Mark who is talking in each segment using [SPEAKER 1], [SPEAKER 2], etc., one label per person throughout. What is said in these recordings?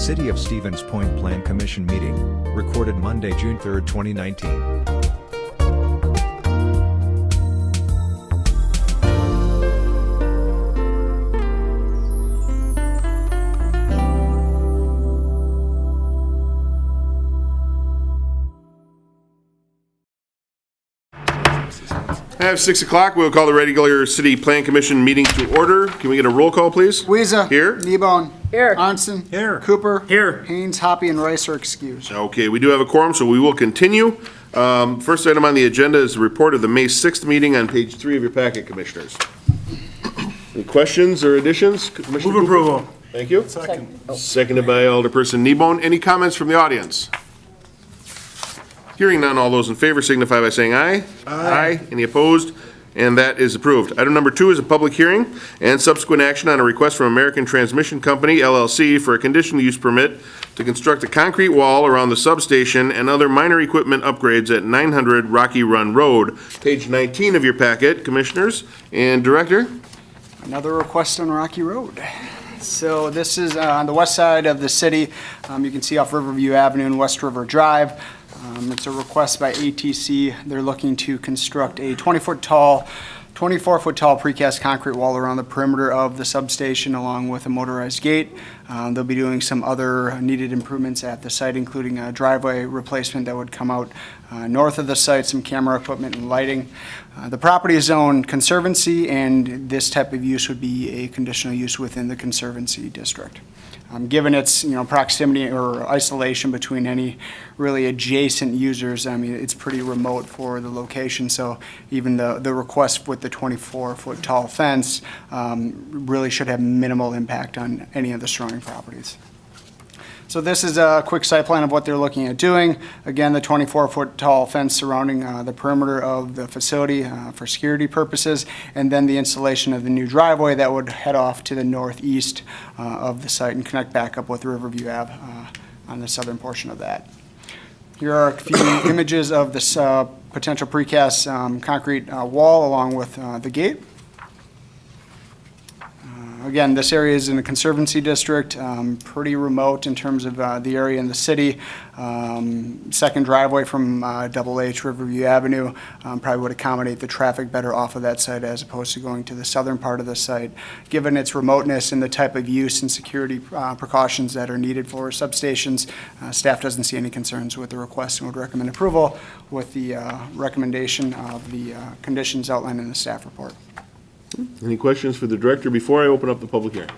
[SPEAKER 1] City of Stevens Point Plan Commission meeting, recorded Monday, June 3, 2019.
[SPEAKER 2] At 6 o'clock, we'll call the regular City Plan Commission meeting to order. Can we get a roll call, please?
[SPEAKER 3] Weezer.
[SPEAKER 2] Here.
[SPEAKER 3] Kneebone.
[SPEAKER 4] Here.
[SPEAKER 3] Arnson.
[SPEAKER 4] Here.
[SPEAKER 3] Cooper.
[SPEAKER 4] Here.
[SPEAKER 3] Haynes, Hoppy, and Rice are excused.
[SPEAKER 2] Okay, we do have a quorum, so we will continue. First item on the agenda is the report of the May 6th meeting on page 3 of your packet, Commissioners. Any questions or additions? Commissioner
[SPEAKER 4] Move
[SPEAKER 2] Cooper?
[SPEAKER 4] approval.
[SPEAKER 2] Thank you.
[SPEAKER 4] Second.
[SPEAKER 2] Seconded by Alderperson Kneebone. Any comments from the audience? Hearing none, all those in favor signify by saying aye. Aye. Any opposed? And that is approved. Item number 2 is a public hearing and subsequent action on a request from American Transmission Company, LLC, for a conditional use permit to construct a concrete wall around the substation and other minor equipment upgrades at 900 Rocky Run Road. Page 19 of your packet, Commissioners and Director.
[SPEAKER 3] Another request on Rocky Road. So this is on the west side of the city. You can see off Riverview Avenue and West River Drive. It's a request by ATC. They're looking to construct a 24-foot tall precast concrete wall around the perimeter of the substation along with a motorized gate. They'll be doing some other needed improvements at the site, including a driveway replacement that would come out north of the site, some camera equipment and lighting. The property is zoned conservancy, and this type of use would be a conditional use within the conservancy district. Given its proximity or isolation between any really adjacent users, I mean, it's pretty remote for the location, so even the request with the 24-foot tall fence really should have minimal impact on any of the surrounding properties. So this is a quick site plan of what they're looking at doing. Again, the 24-foot tall fence surrounding the perimeter of the facility for security purposes, and then the installation of the new driveway that would head off to the northeast of the site and connect back up with Riverview Ave on the southern portion of that. Here are a few images of this potential precast concrete wall along with the gate. Again, this area is in the Conservancy District, pretty remote in terms of the area in the city. Second driveway from Double H Riverview Avenue probably would accommodate the traffic better off of that site as opposed to going to the southern part of the site. Given its remoteness and the type of use and security precautions that are needed for substations, staff doesn't see any concerns with the request and would recommend approval with the recommendation of the conditions outlined in the staff report.
[SPEAKER 2] Any questions for the Director before I open up the public hearing?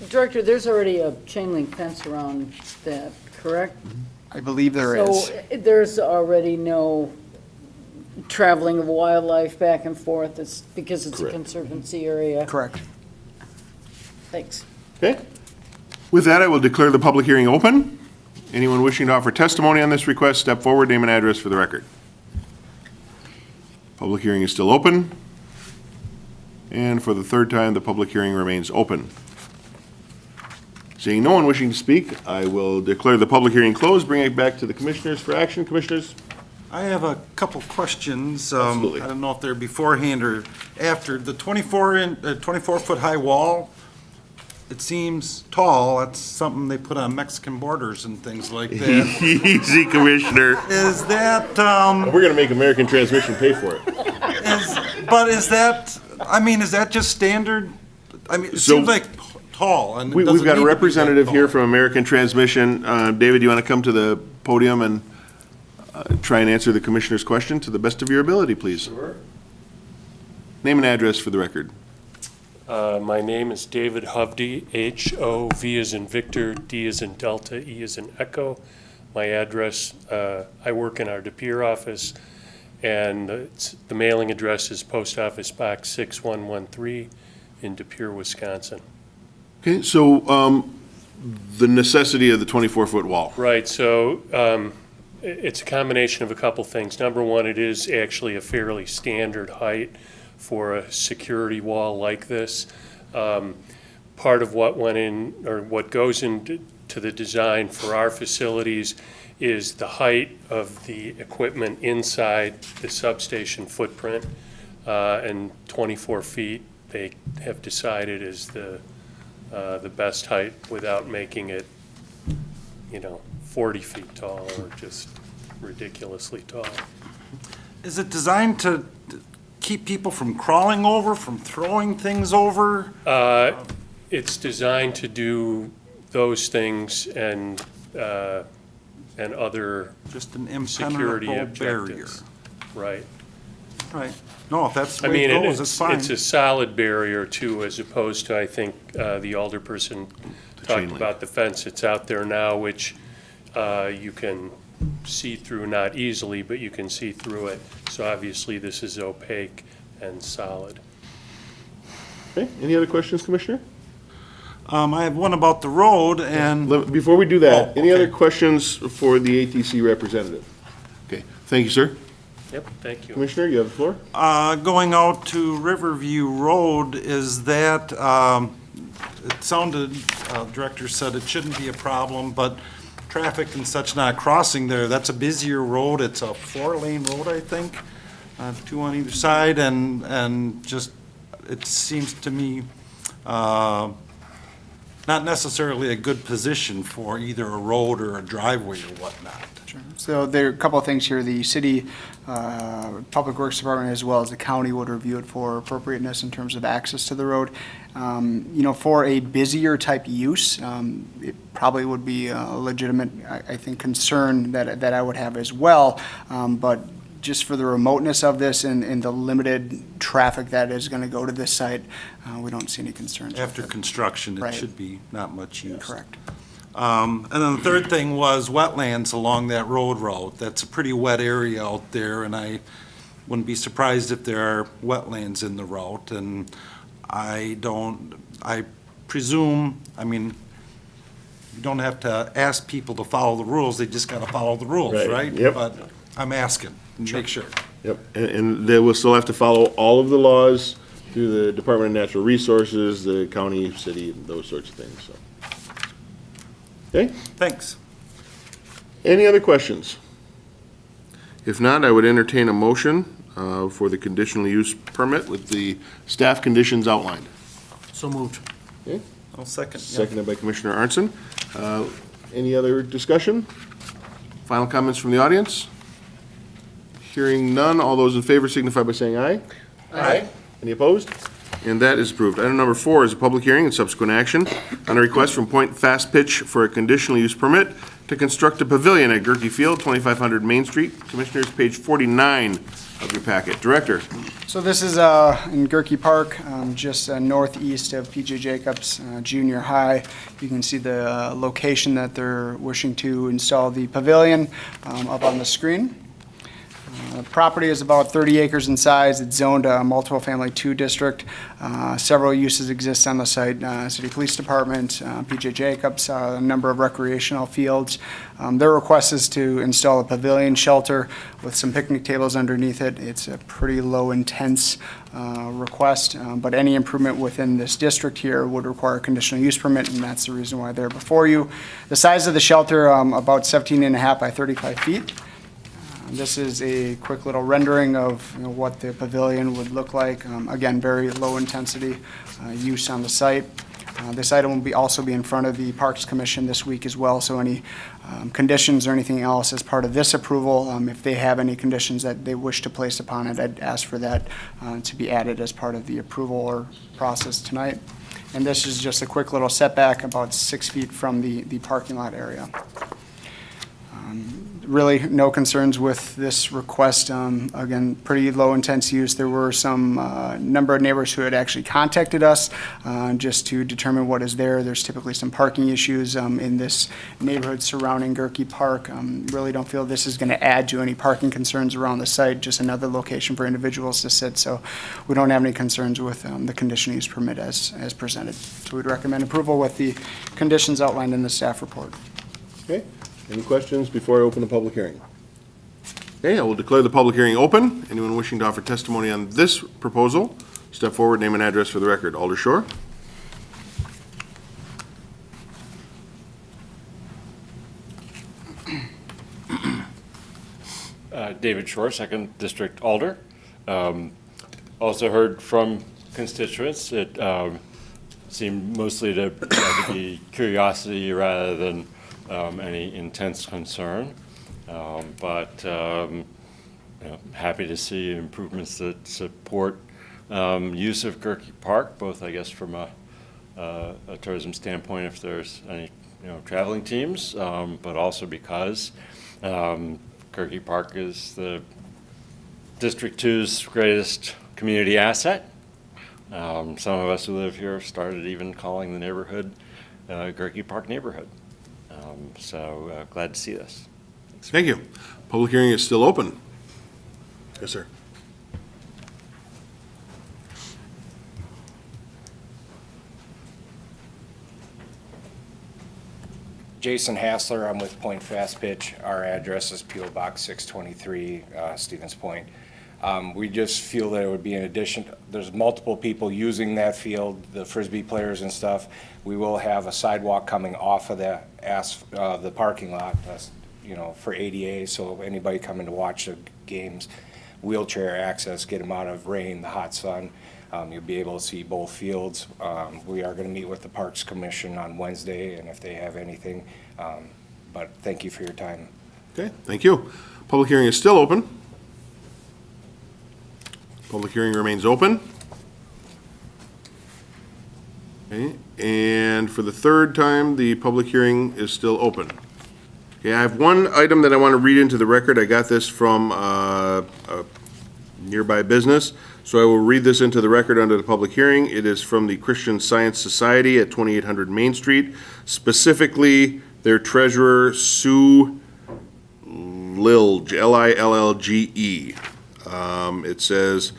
[SPEAKER 4] Director, there's already a chain link fence around that, correct?
[SPEAKER 3] I believe there is.
[SPEAKER 4] So there's already no traveling of wildlife back and forth, it's because it's
[SPEAKER 2] Correct.
[SPEAKER 4] a conservancy area?
[SPEAKER 3] Correct.
[SPEAKER 4] Thanks.
[SPEAKER 2] Okay. With that, I will declare the public hearing open. Anyone wishing to offer testimony on this request, step forward, name and address for the record. Public hearing is still open. And for the third time, the public hearing remains open. Seeing no one wishing to speak, I will declare the public hearing closed, bring it back to the Commissioners for action. Commissioners?
[SPEAKER 5] I have a couple questions.
[SPEAKER 2] Absolutely.
[SPEAKER 5] I don't know if they're beforehand or after. The 24-foot high wall, it seems tall. That's something they put on Mexican borders and things like that.
[SPEAKER 2] Easy, Commissioner.
[SPEAKER 5] Is that,
[SPEAKER 2] We're going to make American Transmission pay for it.
[SPEAKER 5] is that just standard? I mean, it
[SPEAKER 2] So-
[SPEAKER 5] seems like tall. And it
[SPEAKER 2] We've
[SPEAKER 5] doesn't
[SPEAKER 2] got a
[SPEAKER 5] need to be that
[SPEAKER 2] representative here
[SPEAKER 5] tall.
[SPEAKER 2] from American Transmission. David, do you want to come to the podium and try and answer the Commissioner's question to the best of your ability, please?
[SPEAKER 6] Sure.
[SPEAKER 2] Name and address for the record.
[SPEAKER 6] My name is David Hovde, H-O-V as in Victor, D as in Delta, E as in Echo. My address, I work in our De Pere office, and the mailing address is Post Office Box 6113 in De Pere, Wisconsin.
[SPEAKER 2] Okay, so the necessity of the 24-foot wall.
[SPEAKER 6] Right, so it's a combination of a couple things. Number one, it is actually a fairly standard height for a security wall like this. Part of what went in, or what goes into the design for our facilities is the height of the equipment inside the substation footprint, and 24 feet they have decided is the the best height without making it, 40 feet tall or just ridiculously tall.
[SPEAKER 5] Is it designed to keep people from crawling over, from throwing things over?
[SPEAKER 6] It's designed to do those things and other
[SPEAKER 5] Just an
[SPEAKER 6] security
[SPEAKER 5] impenetrable barrier?
[SPEAKER 6] objectives. Right.
[SPEAKER 5] Right. No, if that's the
[SPEAKER 6] I
[SPEAKER 5] way
[SPEAKER 6] mean,
[SPEAKER 5] it goes, it's fine.
[SPEAKER 6] it's a solid barrier too, as opposed to, I think, the alderperson talked
[SPEAKER 2] link.
[SPEAKER 6] about the fence that's out there now, which you can see through, not easily, but you can see through it. So obviously, this is opaque and solid.
[SPEAKER 2] Okay, any other questions, Commissioner?
[SPEAKER 5] I have one about the road and,
[SPEAKER 2] Before we do that,
[SPEAKER 5] Oh,
[SPEAKER 2] any other
[SPEAKER 5] okay.
[SPEAKER 2] questions for the ATC representative? Okay, thank you, sir.
[SPEAKER 6] Yep, thank you.
[SPEAKER 2] Commissioner, you have the floor.
[SPEAKER 5] going out to Riverview Road, is that, it sounded, Director said it shouldn't be a problem, but traffic and such not crossing there, that's a busier road, it's a 4-lane road, I think, 2 on either side, and just, it seems to me, not necessarily a good position for either a road or a driveway or whatnot.
[SPEAKER 3] So there are a couple of things here. The city Public Works Department as well as the county would review it for appropriateness in terms of access to the road. For a busier type use, it probably would be a legitimate, I think, concern that I would have as well. But just for the remoteness of this and the limited traffic that is going to go to this site, we don't see any concerns. with
[SPEAKER 5] After
[SPEAKER 3] it.
[SPEAKER 5] construction, it
[SPEAKER 3] Right.
[SPEAKER 5] should be not much use.
[SPEAKER 3] Correct.
[SPEAKER 5] And then the third thing was wetlands along that road. That's a pretty wet area out there, and I wouldn't be surprised if there are wetlands in the route. And I presume, you don't have to ask people to follow the rules, they just gotta follow the rules,
[SPEAKER 2] Right.
[SPEAKER 5] right?
[SPEAKER 2] Yep.
[SPEAKER 5] But I'm asking, make sure.
[SPEAKER 2] Yep, and they will still have to follow all of the laws through the Department of Natural Resources, the county, city, those sorts of things, so. Okay,
[SPEAKER 5] Thanks.
[SPEAKER 2] any other questions? If not, I would entertain a motion for the conditional use permit with the staff conditions outlined.
[SPEAKER 7] So moved.
[SPEAKER 5] I'll second.
[SPEAKER 2] Seconded by Commissioner Arnson. Any other discussion? Final comments from the audience? Hearing none, all those in favor signify by saying aye. Aye. Any opposed? And that is approved. Item number 4 is a public hearing and subsequent action on a request from Point Fast Pitch for a conditional use permit to construct a pavilion at Gerke Field, 2500 Main Street. Commissioners, page 49 of your packet. Director.
[SPEAKER 3] So this is in Gerke Park, just northeast of PJ Jacobs Junior High. You can see the location that they're wishing to install the pavilion up on the screen. The property is about 30 acres in size. It's zoned a multiple family 2 district. Several uses exist on the site, City Police Department, PJ Jacobs, a number of recreational fields. Their request is to install a pavilion shelter with some picnic tables underneath it. It's a pretty low intense request, but any improvement within this district here would require a conditional use permit, and that's the reason why they're before you. The size of the shelter, about 17.5 by 35 feet. This is a quick little rendering of what the pavilion would look like. Again, very low intensity use on the site. This item will also be in front of the Parks Commission this week as well, so any conditions or anything else as part of this approval, if they have any conditions that they wish to place upon it, I'd ask for that to be added as part of the approval or process tonight. And this is just a quick little setback, about 6 feet from the parking lot area. Really, no concerns with this request. Again, pretty low intense use. There were some number of neighbors who had actually contacted us just to determine what is there. There's typically some parking issues in this neighborhood surrounding Gerke Park. Really don't feel this is going to add to any parking concerns around the site, just another location for individuals to sit. So we don't have any concerns with the conditional use permit as presented. So we'd recommend approval with the conditions outlined in the staff report.
[SPEAKER 2] Okay, any questions before I open the public hearing? Okay, I will declare the public hearing open. Anyone wishing to offer testimony on this proposal, step forward, name and address for the record. Alder Shore?
[SPEAKER 8] David Shore, 2nd District Alder. Also heard from constituents that seemed mostly to be curiosity rather than any intense concern. But happy to see improvements that support use of Gerke Park, both, I guess, from a tourism standpoint, if there's any traveling teams, but also because Gerke Park is the District 2's greatest community asset. Some of us who live here started even calling the neighborhood Gerke Park neighborhood. So glad to see this.
[SPEAKER 2] Thank you. Public hearing is still open. Yes, sir.
[SPEAKER 7] Jason Hassler, I'm with Point Fast Pitch. Our address is P.O. Box 623, Stevens Point. We just feel that it would be an addition. There's multiple people using that field, the Frisbee players and stuff. We will have a sidewalk coming off of the parking lot, for ADA, so anybody coming to watch the games, wheelchair access, get them out of rain, the hot sun. You'll be able to see both fields. We are going to meet with the Parks Commission on Wednesday, and if they have anything, but thank you for your time.
[SPEAKER 2] Okay, thank you. Public hearing is still open. Public hearing remains open. Okay, and for the third time, the public hearing is still open. Okay, I have one item that I want to read into the record. I got this from a nearby business, so I will read this into the record under the public hearing. It is from the Christian Science Society at 2800 Main Street, specifically their treasurer, Sue Lilge, L-I-L-L-G-E. It says,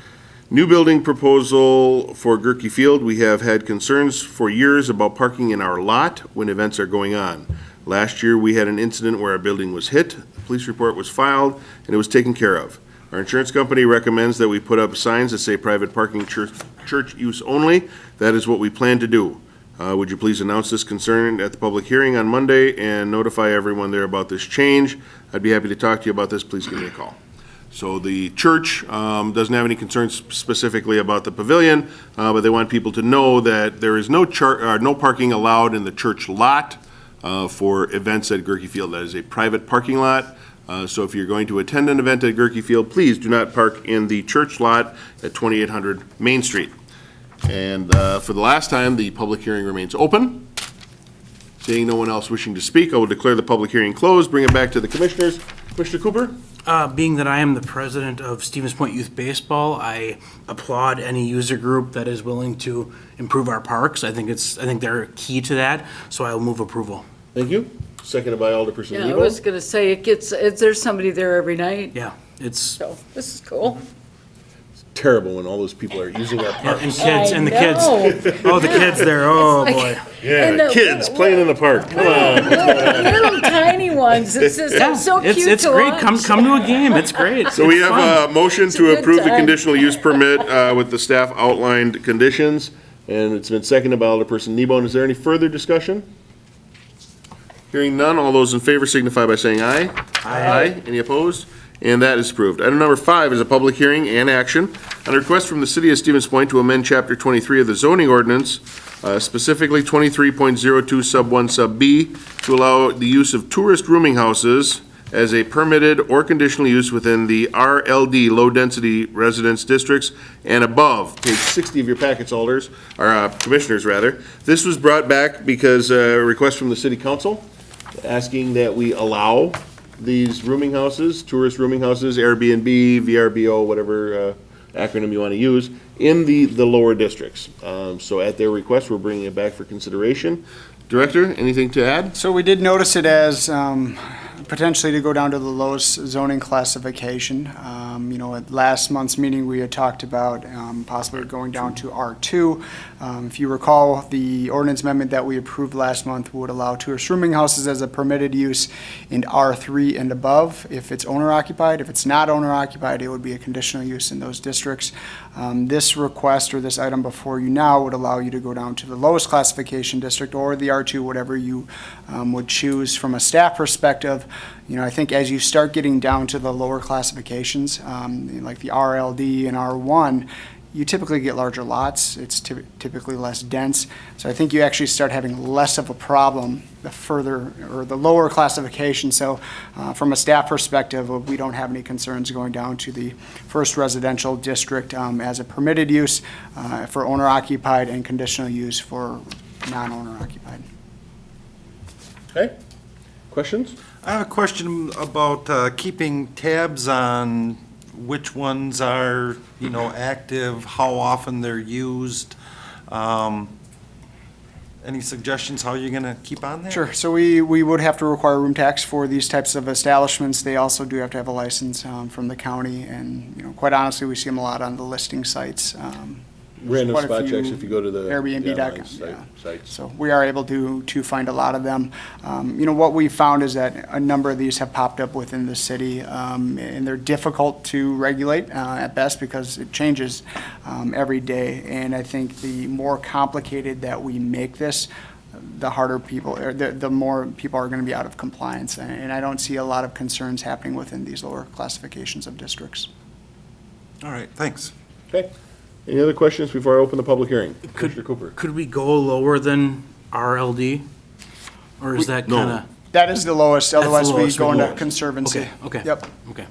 [SPEAKER 2] new building proposal for Gerke Field. We have had concerns for years about parking in our lot when events are going on. Last year, we had an incident where a building was hit. A police report was filed, and it was taken care of. Our insurance company recommends that we put up signs that say private parking, church use only. That is what we plan to do. Would you please announce this concern at the public hearing on Monday and notify everyone there about this change? I'd be happy to talk to you about this. Please give me a call. So the church doesn't have any concerns specifically about the pavilion, but they want people to know that there is no parking allowed in the church lot for events at Gerke Field. That is a private parking lot. So if you're going to attend an event at Gerke Field, please do not park in the church lot at 2800 Main Street. And for the last time, the public hearing remains open. Seeing no one else wishing to speak, I will declare the public hearing closed, bring it back to the commissioners. Commissioner Cooper?
[SPEAKER 9] Being that I am the president of Stevens Point Youth Baseball, I applaud any user group that is willing to improve our parks. I think they're key to that, so I will move approval.
[SPEAKER 2] Thank you. Seconded by Alderperson
[SPEAKER 4] Yeah, I
[SPEAKER 2] Nebo.
[SPEAKER 4] was gonna say, there's somebody there every night,
[SPEAKER 9] Yeah, it's,
[SPEAKER 4] so this is cool.
[SPEAKER 2] Terrible when all those people are using our park.
[SPEAKER 9] and kids, and the
[SPEAKER 4] I
[SPEAKER 9] kids,
[SPEAKER 4] know.
[SPEAKER 9] oh, the kids there, oh,
[SPEAKER 4] It's
[SPEAKER 9] boy.
[SPEAKER 4] like-
[SPEAKER 2] Yeah,
[SPEAKER 4] And the
[SPEAKER 2] kids playing in the park. Come on.
[SPEAKER 4] Little tiny ones, it's just so cute to watch.
[SPEAKER 9] It's great, come to a game, it's great.
[SPEAKER 2] So we
[SPEAKER 9] It's fun.
[SPEAKER 2] have a motion
[SPEAKER 4] a
[SPEAKER 2] to
[SPEAKER 4] good
[SPEAKER 2] approve the
[SPEAKER 4] time.
[SPEAKER 2] conditional use permit with the staff outlined conditions, and it's been seconded by Alderperson Nebo. And is there any further discussion? Hearing none, all those in favor signify by saying aye. Aye. Any opposed? And that is approved. Item number 5 is a public hearing and action on a request from the City of Stevens Point to amend Chapter 23 of the zoning ordinance, specifically 23.02 Sub 1 Sub B, to allow the use of tourist rooming houses as a permitted or conditional use within the RLD, low-density residence districts and above. Page 60 of your packets, alders, or commissioners, rather. This was brought back because a request from the city council asking that we allow these rooming houses, tourist rooming houses, Airbnb, VRBO, whatever acronym you want to use, in the lower districts. So at their request, we're bringing it back for consideration. Director, anything to add?
[SPEAKER 3] So we did notice it as potentially to go down to the lowest zoning classification. At last month's meeting, we had talked about possibly going down to R2. If you recall, the ordinance amendment that we approved last month would allow tourist rooming houses as a permitted use in R3 and above if it's owner occupied. If it's not owner occupied, it would be a conditional use in those districts. This request or this item before you now would allow you to go down to the lowest classification district or the R2, whatever you would choose. From a staff perspective, I think as you start getting down to the lower classifications, like the RLD and R1, you typically get larger lots. It's typically less dense. So I think you actually start having less of a problem the further, or the lower classification. So from a staff perspective, we don't have any concerns going down to the first residential district as a permitted use for owner occupied and conditional use for non-owner occupied.
[SPEAKER 2] Okay. Questions?
[SPEAKER 5] I have a question about keeping tabs on which ones are, active, how often they're used. Any suggestions how you're going to keep on that?
[SPEAKER 3] Sure. So we would have to require room tax for these types of establishments. They also do have to have a license from the county, and quite honestly, we see them a lot on the listing sites.
[SPEAKER 2] Random
[SPEAKER 3] quite a
[SPEAKER 2] spot checks
[SPEAKER 3] few
[SPEAKER 2] if you go to the
[SPEAKER 3] Airbnb.com,
[SPEAKER 2] online sites.
[SPEAKER 3] So we are able to find a lot of them. What we found is that a number of these have popped up within the city, and they're difficult to regulate at best because it changes every day. And I think the more complicated that we make this, the harder people, or the more people are going to be out of compliance. And I don't see a lot of concerns happening within these lower classifications of districts.
[SPEAKER 5] All right, thanks.
[SPEAKER 2] Okay. Any other questions before I open the public hearing? Commissioner Cooper?
[SPEAKER 9] Could we go lower than RLD? Or is that
[SPEAKER 2] no.
[SPEAKER 9] kind of?
[SPEAKER 3] That is the lowest, otherwise we
[SPEAKER 9] lowest
[SPEAKER 3] go
[SPEAKER 9] we
[SPEAKER 3] into
[SPEAKER 9] go.
[SPEAKER 3] conservancy.
[SPEAKER 9] Okay.
[SPEAKER 3] Yep.
[SPEAKER 9] Okay.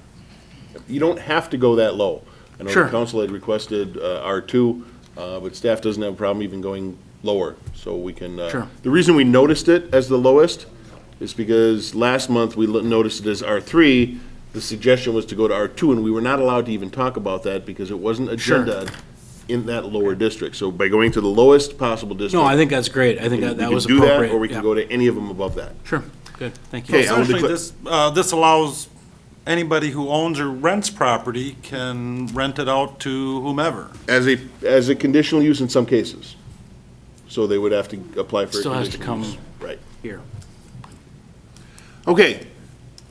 [SPEAKER 2] You don't have to go that low. I know
[SPEAKER 9] Sure.
[SPEAKER 2] the council had requested R2, but staff doesn't have a problem even going lower, so we can.
[SPEAKER 9] Sure.
[SPEAKER 2] The reason we noticed it as the lowest is because last month we noticed it as R3. The suggestion was to go to R2, and we were not allowed to even talk about that because it wasn't
[SPEAKER 9] Sure.
[SPEAKER 2] agendaed in that lower district. So by going to the lowest possible district.
[SPEAKER 9] No, I think that's great. I think
[SPEAKER 2] we
[SPEAKER 9] that
[SPEAKER 2] can
[SPEAKER 9] was
[SPEAKER 2] do
[SPEAKER 9] appropriate.
[SPEAKER 2] that, or we can
[SPEAKER 9] Yeah.
[SPEAKER 2] go to any of them above that.
[SPEAKER 9] Sure, good, thank you.
[SPEAKER 2] Okay, I will
[SPEAKER 5] Essentially,
[SPEAKER 2] declare-
[SPEAKER 5] this allows anybody who owns or rents property can rent it out to whomever.
[SPEAKER 2] As a conditional use in some cases. So they would have to apply for a
[SPEAKER 9] Still has to
[SPEAKER 2] conditional
[SPEAKER 9] come-
[SPEAKER 2] use. Right.
[SPEAKER 9] Here.
[SPEAKER 2] Okay.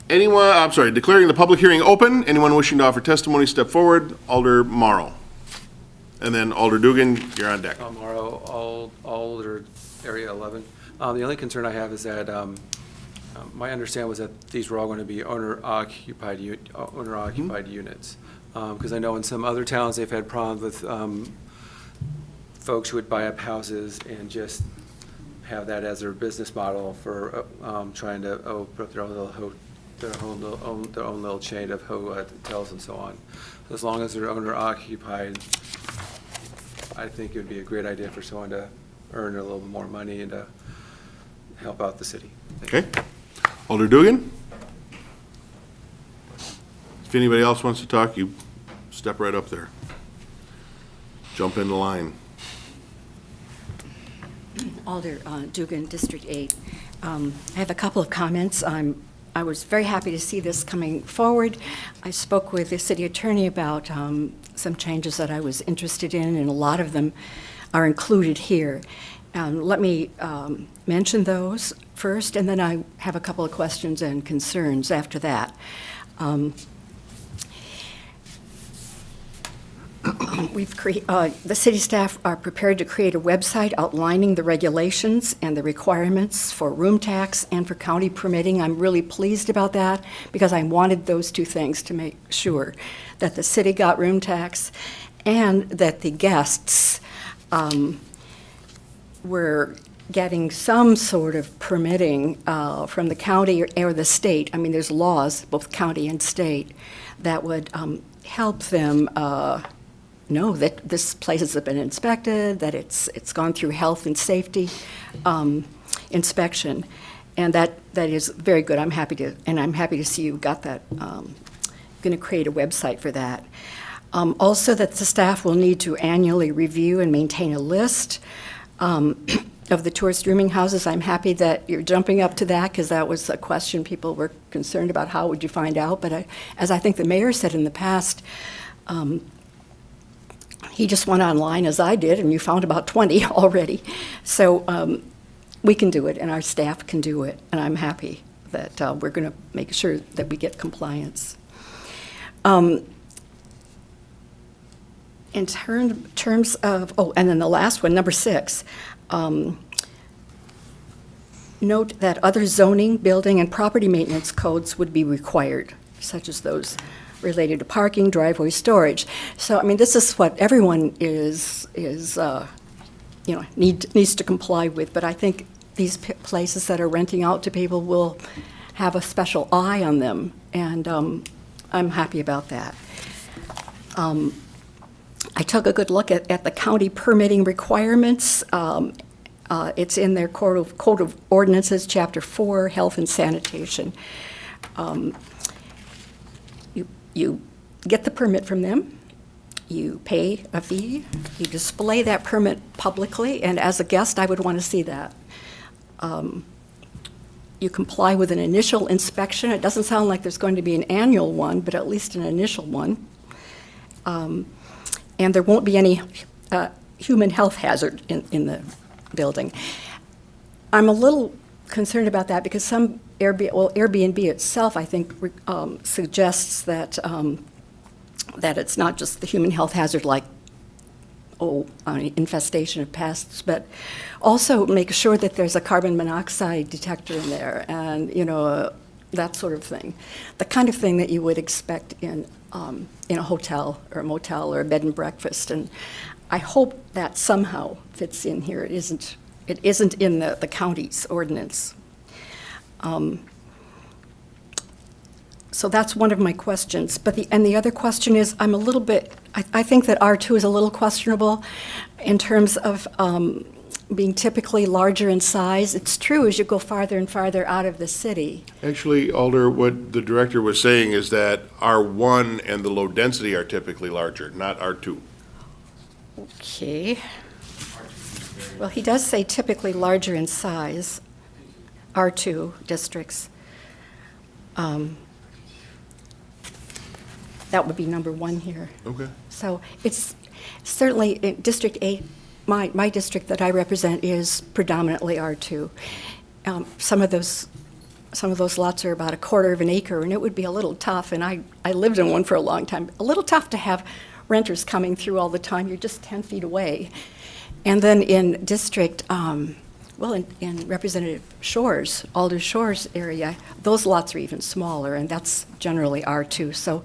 [SPEAKER 2] Declaring the public hearing open. Anyone wishing to offer testimony, step forward. Alder Morrow. And then Alder Dugan, you're on deck.
[SPEAKER 10] Morrow, Alder, Area 11. The only concern I have is that, my understanding was that these were all going to be owner-occupied units. Because I know in some other towns, they've had problems with folks who would buy up houses and just have that as their business model for trying to open up their own little chain of hotels and so on. As long as they're owner-occupied, I think it would be a great idea for someone to earn a little bit more money and to help out the city. Thank you.
[SPEAKER 2] Okay. Alder Dugan? If anybody else wants to talk, you step right up there. Jump in the line.
[SPEAKER 11] Alder Dugan, District 8. I have a couple of comments. I was very happy to see this coming forward. I spoke with the city attorney about some changes that I was interested in, and a lot of them are included here. Let me mention those first, and then I have a couple of questions and concerns after that. The city staff are prepared to create a website outlining the regulations and the requirements for room tax and for county permitting. I'm really pleased about that because I wanted those two things to make sure that the city got room tax and that the guests were getting some sort of permitting from the county or the state. I mean, there's laws, both county and state, that would help them know that this place has been inspected, that it's gone through health and safety inspection, and that is very good. I'm happy to see you got that. Going to create a website for that. Also, that the staff will need to annually review and maintain a list of the tourist rooming houses. I'm happy that you're jumping up to that because that was a question people were concerned about. How would you find out? But as I think the mayor said in the past, he just went online as I did, and you found about 20 already. So we can do it, and our staff can do it, and I'm happy that we're going to make sure that we get compliance. In terms of, and then the last one, number 6, note that other zoning, building, and property maintenance codes would be required, such as those related to parking, driveway storage. So, I mean, this is what everyone needs to comply with, but I think these places that are renting out to people will have a special eye on them, and I'm happy about that. I took a good look at the county permitting requirements. It's in their Code of Ordinances, Chapter 4, Health and Sanitation. You get the permit from them, you pay a fee, you display that permit publicly, and as a guest, I would want to see that. You comply with an initial inspection. It doesn't sound like there's going to be an annual one, but at least an initial one. And there won't be any human health hazard in the building. I'm a little concerned about that because some Airbnb itself, I think, suggests that that it's not just the human health hazard like infestation of pests, but also make sure that there's a carbon monoxide detector in there, and that sort of thing, the kind of thing that you would expect in a hotel or a motel or a bed and breakfast. And I hope that somehow fits in here. It isn't in the county's ordinance. So that's one of my questions. But the other question is, I'm a little bit, I think that R2 is a little questionable in terms of being typically larger in size. It's true as you go farther and farther out of the city.
[SPEAKER 2] Actually, Alder, what the director was saying is that R1 and the low density are typically larger, not R2.
[SPEAKER 11] Okay. Well, he does say typically larger in size, R2 districts. That would be number 1 here.
[SPEAKER 2] Okay.
[SPEAKER 11] So it's certainly in District 8, my district that I represent is predominantly R2. Some of those lots are about a quarter of an acre, and it would be a little tough, and I lived in one for a long time, a little tough to have renters coming through all the time. You're just 10 feet away. And then in District, in Representative Shores, Alder Shores area, those lots are even smaller, and that's generally R2. So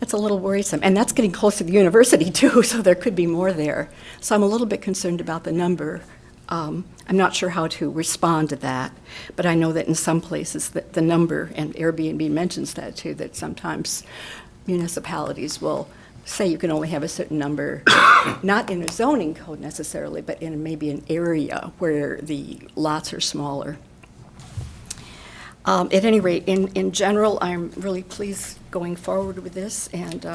[SPEAKER 11] that's a little worrisome. And that's getting close to the university, too, so there could be more there. So I'm a little bit concerned about the number. I'm not sure how to respond to that, but I know that in some places that the number, and Airbnb mentions that, too, that sometimes municipalities will say you can only have a certain number, not in a zoning code necessarily, but in maybe an area where the lots are smaller. At any rate, in general, I'm really pleased going forward with this, and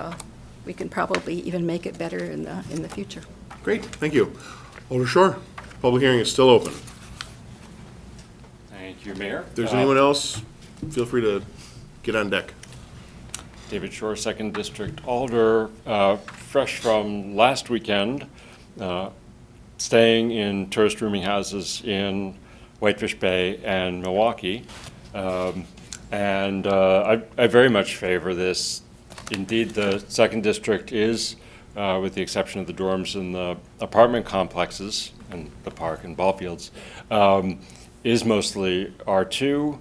[SPEAKER 11] we can probably even make it better in the future.
[SPEAKER 2] Great, thank you. Alder Shore, public hearing is still open.
[SPEAKER 8] Thank you, Mayor.
[SPEAKER 2] If there's anyone else, feel free to get on deck.
[SPEAKER 8] David Shore, 2nd District Alder, fresh from last weekend, staying in tourist rooming houses in Whitefish Bay and Milwaukee. I very much favor this. Indeed, the 2nd District is, with the exception of the dorms and the apartment complexes and the park and ball fields, is mostly R2.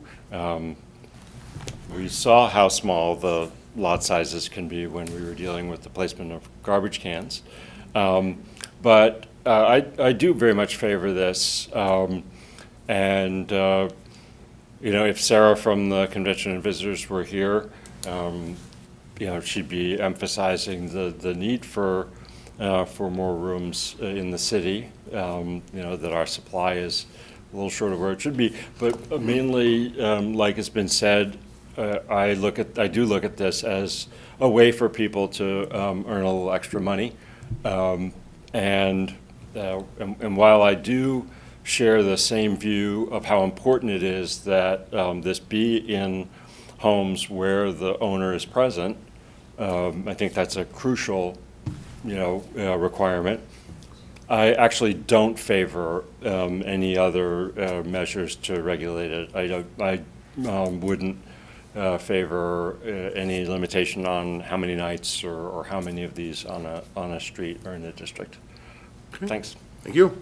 [SPEAKER 8] We saw how small the lot sizes can be when we were dealing with the placement of garbage cans. But I do very much favor this. If Sarah from the Convention and Visitors were here, she'd be emphasizing the need for more rooms in the city. That our supply is a little short of where it should be. But mainly, like it's been said, I do look at this as a way for people to earn a little extra money. And while I do share the same view of how important it is that this be in homes where the owner is present, I think that's a crucial, requirement. I actually don't favor any other measures to regulate it. I wouldn't favor any limitation on how many nights or how many of these on a street or in a district.
[SPEAKER 2] Okay.
[SPEAKER 8] Thanks.
[SPEAKER 2] Thank you.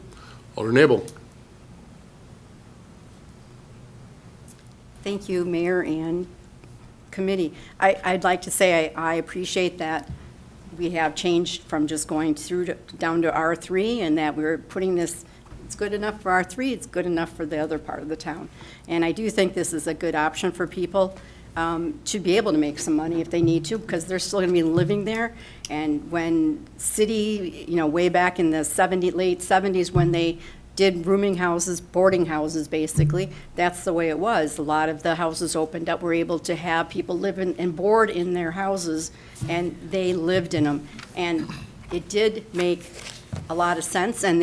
[SPEAKER 2] Alder Nabel.
[SPEAKER 12] Thank you, Mayor and committee. I'd like to say I appreciate that we have changed from just going down to R3, and that we're putting this, it's good enough for R3, it's good enough for the other part of the town. And I do think this is a good option for people to be able to make some money if they need to, because they're still going to be living there. And when city, way back in the late 70s, when they did rooming houses, boarding houses, basically, that's the way it was. A lot of the houses opened up, were able to have people live and board in their houses, and they lived in them. And it did make a lot of sense, and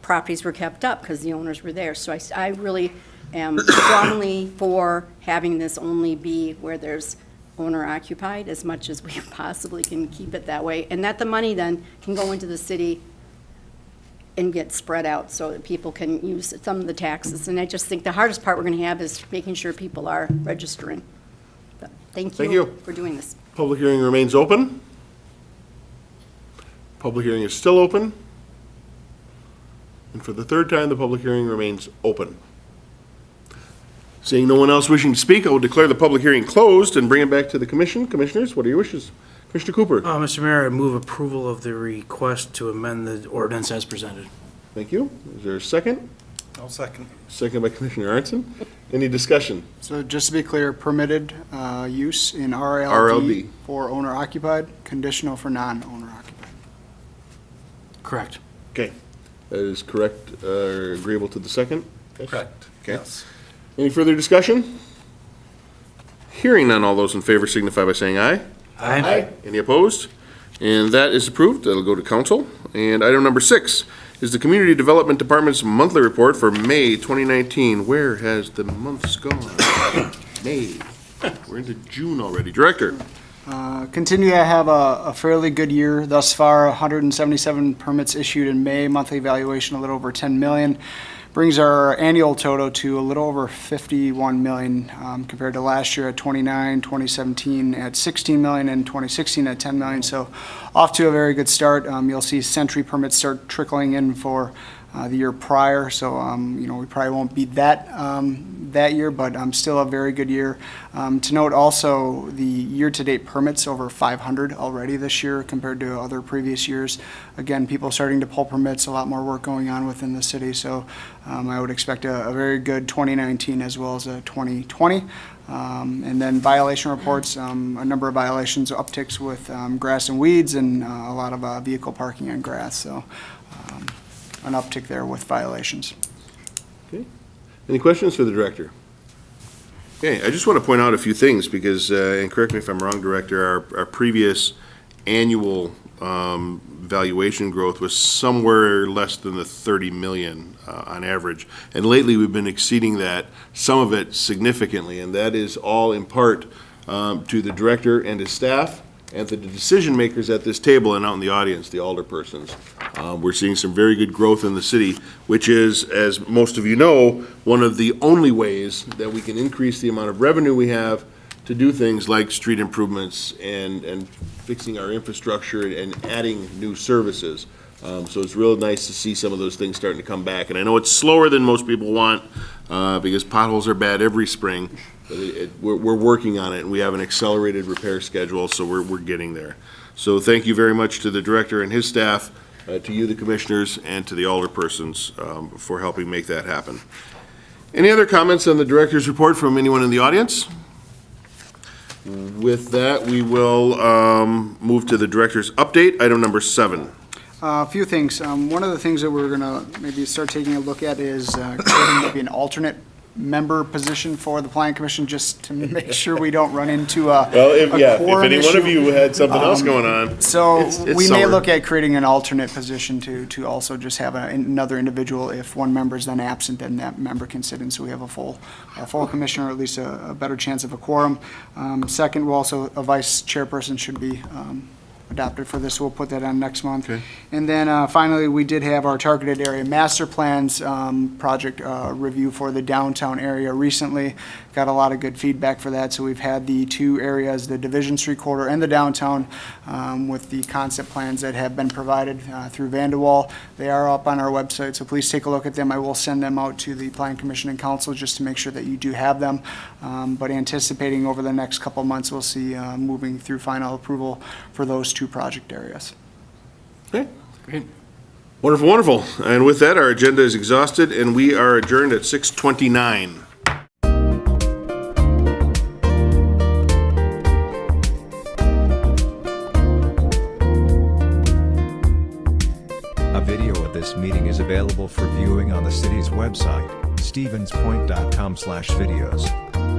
[SPEAKER 12] properties were kept up because the owners were there. So I really am strongly for having this only be where there's owner occupied, as much as we possibly can keep it that way, and that the money then can go into the city and get spread out so that people can use some of the taxes. And I just think the hardest part we're going to have is making sure people are registering. But thank you for doing this.
[SPEAKER 2] Public hearing remains open. Public hearing is still open. And for the third time, the public hearing remains open. Seeing no one else wishing to speak, I will declare the public hearing closed and bring it back to the commission. Commissioners, what are your wishes? Commissioner Cooper.
[SPEAKER 9] Mr. Mayor, I move approval of the request to amend the ordinance as presented.
[SPEAKER 2] Thank you. Is there a second?
[SPEAKER 5] I'll second.
[SPEAKER 2] Second by Commissioner Arnson. Any discussion?
[SPEAKER 3] So just to be clear, permitted use in RLD
[SPEAKER 2] RLD.
[SPEAKER 3] for owner occupied, conditional for non-owner occupied.
[SPEAKER 9] Correct.
[SPEAKER 2] Okay. That is correct, agreeable to the second? Yes?
[SPEAKER 5] Correct.
[SPEAKER 2] Okay.
[SPEAKER 5] Yes.
[SPEAKER 2] Any further discussion? Hearing none, all those in favor signify by saying aye.
[SPEAKER 9] Aye.
[SPEAKER 2] Any opposed? And that is approved. That'll go to council. And item number 6 is the Community Development Department's monthly report for May 2019. Where has the months gone? May. We're into June already. Director.
[SPEAKER 3] Continue to have a fairly good year thus far. 177 permits issued in May, monthly valuation a little over 10 million. Brings our annual total to a little over 51 million compared to last year at 29, 2017 at 16 million, and 2016 at 10 million. So off to a very good start. You'll see Century permits start trickling in for the year prior. So, we probably won't beat that year, but still a very good year. To note also, the year-to-date permits over 500 already this year compared to other previous years. Again, people starting to pull permits, a lot more work going on within the city. So I would expect a very good 2019 as well as a 2020. And then violation reports, a number of violations, upticks with grass and weeds, and a lot of vehicle parking on grass. So an uptick there with violations.
[SPEAKER 2] Okay. Any questions for the director? Okay, I just want to point out a few things because, and correct me if I'm wrong, Director, our previous annual valuation growth was somewhere less than the 30 million on average. And lately, we've been exceeding that, some of it significantly, and that is all in part to the director and his staff and the decision makers at this table and out in the audience, the alderpersons. We're seeing some very good growth in the city, which is, as most of you know, one of the only ways that we can increase the amount of revenue we have to do things like street improvements and fixing our infrastructure and adding new services. So it's real nice to see some of those things starting to come back. And I know it's slower than most people want because potholes are bad every spring. But we're working on it, and we have an accelerated repair schedule, so we're getting there. So thank you very much to the director and his staff, to you, the commissioners, and to the alderpersons for helping make that happen. Any other comments on the director's report from anyone in the audience? With that, we will move to the director's update, item number 7.
[SPEAKER 3] A few things. One of the things that we're going to maybe start taking a look at is creating maybe an alternate member position for the Plan Commission, just to make sure we don't run into a quorum
[SPEAKER 2] if any one of
[SPEAKER 3] issue.
[SPEAKER 2] you had something else going on.
[SPEAKER 3] So
[SPEAKER 2] it's
[SPEAKER 3] we may
[SPEAKER 2] summer.
[SPEAKER 3] look at creating an alternate position to also just have another individual. If one member is then absent, then that member can sit in, so we have a full commissioner, or at least a better chance of a quorum. Second, a vice chairperson should be adopted for this. We'll put that on next month.
[SPEAKER 2] Okay.
[SPEAKER 3] And then finally, we did have our targeted area master plans project review for the downtown area recently. Got a lot of good feedback for that. So we've had the two areas, the Division Street corridor and the downtown, with the concept plans that have been provided through Vanderwall. They are up on our website, so please take a look at them. I will send them out to the Plan Commission and Council just to make sure that you do have them. But anticipating over the next couple months, we'll see moving through final approval for those two project areas.
[SPEAKER 2] Okay.
[SPEAKER 9] Great.
[SPEAKER 2] Wonderful, wonderful. And with that, our agenda is exhausted, and we are adjourned at 6:29.
[SPEAKER 1] A video of this meeting is available for viewing on the city's website, stevenspoint.com/videos.